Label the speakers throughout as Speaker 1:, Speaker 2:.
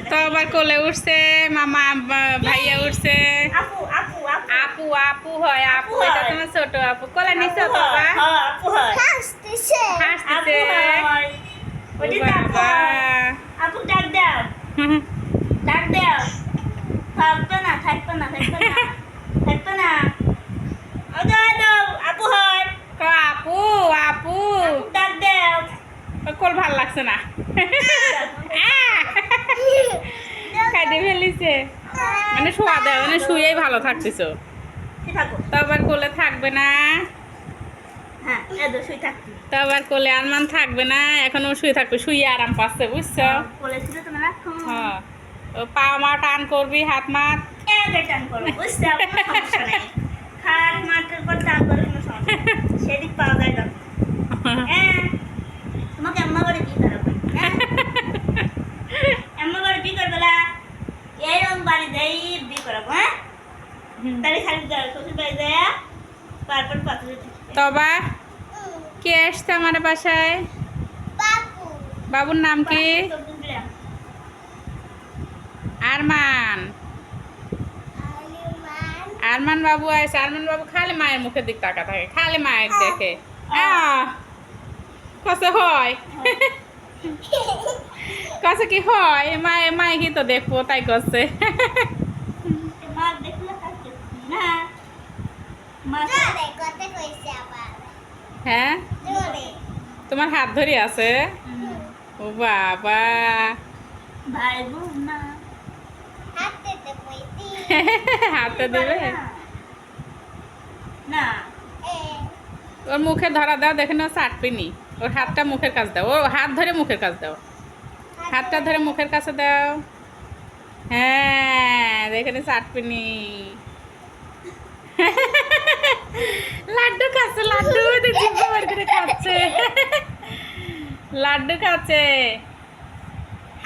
Speaker 1: তো আবার কোলে উঠছে মামা ভাইয়া উঠছে
Speaker 2: আপু আপু
Speaker 1: আপু আপু হয় আপু এটা তোমার ছোট আপু কোলে নিছো বাবা
Speaker 2: আপু হয়
Speaker 1: হাসতেছে
Speaker 2: ওটি আপু ডাক দাও ডাক দাও থাকবে না ও দাও আপু হয়
Speaker 1: আপু আপু
Speaker 2: ডাক দাও
Speaker 1: কোল ভাল লাগছে না খাইতে ফেলিছে মানে শোয়া দেয় মানে শুয়েই ভালো থাকতেছো তো আবার কোলে থাকবে না তো আবার কোলে আরমান থাকবে না এখন ও শুয়ে থাকবে শুয়ে আরাম পাচ্ছে বুঝছো হ্যাঁ ও পা মা টান করবি হাত মাত
Speaker 2: টান করো বুঝতে সমস্যা নেই হাত মাথার পর টান করে কোনো সমস্যা নেই সেদিক পাওয়া যায় না তোমাকে আম্মা করে কি করবে আম্মা করে কি করবে না এরকম বাড়ি দেই বি করবো হ্যাঁ তাহলে খালি শ্বশুর বাড়ি যায় তারপর পাথরে
Speaker 1: তবা কে আসছে আমার বাসায় বাবুর নাম কি আরমান আরমান বাবু আছে আরমান বাবু খালি মায়ের মুখের দিক তাকা থাকে খালি মায়ের দেখে কসে হয় কসে কি হয় মায়ে মায়ে কি তো দেখবো তাই করছে হ্যাঁ তোমার হাত ধরে আছে ও বাবা
Speaker 2: ভাই বোন না
Speaker 1: হাতে দেবে
Speaker 2: না
Speaker 1: ওর মুখে ধরা দাও দেখে না চাটপিনি ওর হাতটা মুখের কাছে দাও ও হাত ধরে মুখের কাছে দাও হাতটা ধরে মুখের কাছে দাও হ্যাঁ দেখে না চাটপিনি লাড্ডু খাচ্ছে লাড্ডু করে খাচ্ছে লাড্ডু খাচ্ছে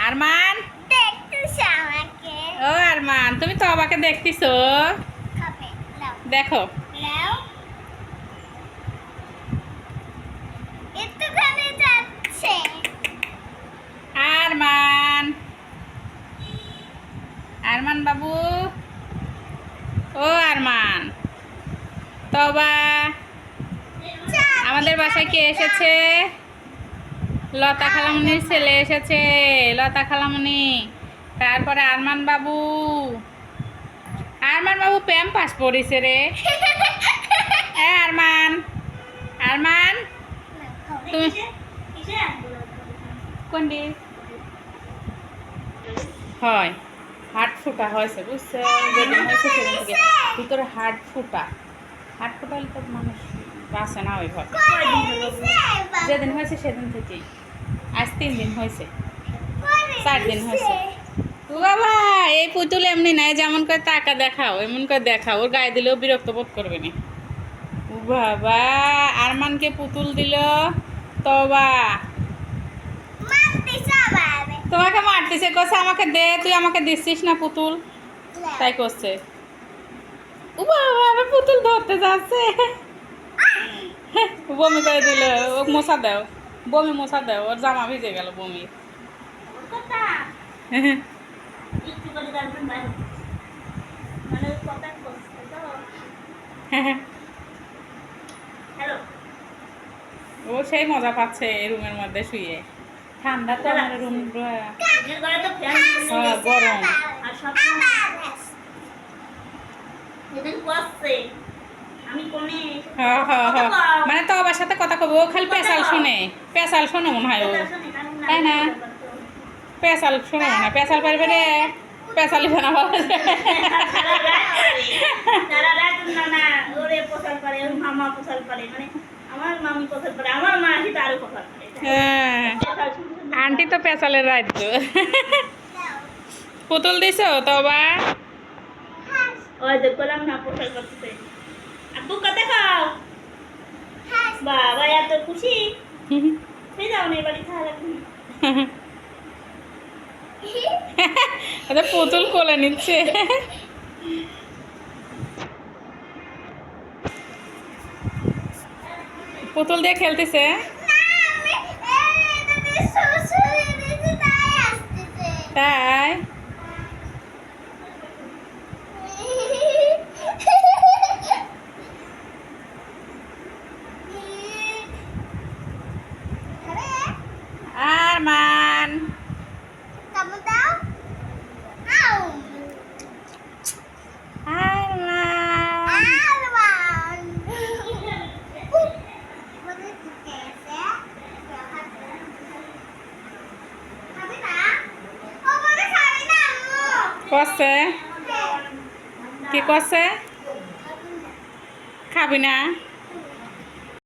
Speaker 1: আরমান ও আরমান তুমি তো আমাকে দেখতেছো দেখো আরমান আরমান বাবু ও আরমান তবা আমাদের বাসায় কে এসেছে লতা খালামনির ছেলে এসেছে লতা খালামনি তারপরে আরমান বাবু প্যাম্পাস পড়িছে রে আরমান আরমান তুমি কোন দিক হয় হাট ফুটা হয়েছে বুঝছো যেদিন হয়েছে সেদিন থেকে ভিতরে হাট ফুটালে তো মানুষ বাঁচে না ওইভাবে যেদিন হয়েছে সেদিন থেকেই আজ 3 দিন হয়েছে 4 দিন হয়েছে ও বাবা এই পুতুল এমনি নাই যেমন করে টাকা দেখাও এমন করে দেখাও ওর গায়ে দিলেও বিরক্ত বোধ করবে না ও বাবা আরমানকে পুতুল দিল তবা তোমাকে মারতেছে কছে আমাকে দে তুই আমাকে দিচ্ছিস না পুতুল তাই করছে ও বাবা আবার পুতুল ধরতে যাচ্ছে বমি করে দিল ও মশা দাও বমি মশা দাও ওর জামা ভিজে গেল বমি ও সেই মজা পাচ্ছে রুমের মধ্যে শুয়ে ঠান্ডা তো আমার রুম গরম মানে তো আবার সাথে কথা কব ও খালি পেশাল শোনে মনে হয় ও তাই না পেশাল শোনে মনে হয় পেশাল পারবে রে পেশালি ফেনা বলা হ্যাঁ আন্টি তো পেশালের রাজ্য পুতুল দিছ তো আবার
Speaker 2: বাবা এত খুশি যাও না এবারে খাওয়া
Speaker 1: পুতুল কোলে নিচ্ছে পুতুল দিয়ে খেলতেছে তাই কষে কি কষে খাবি না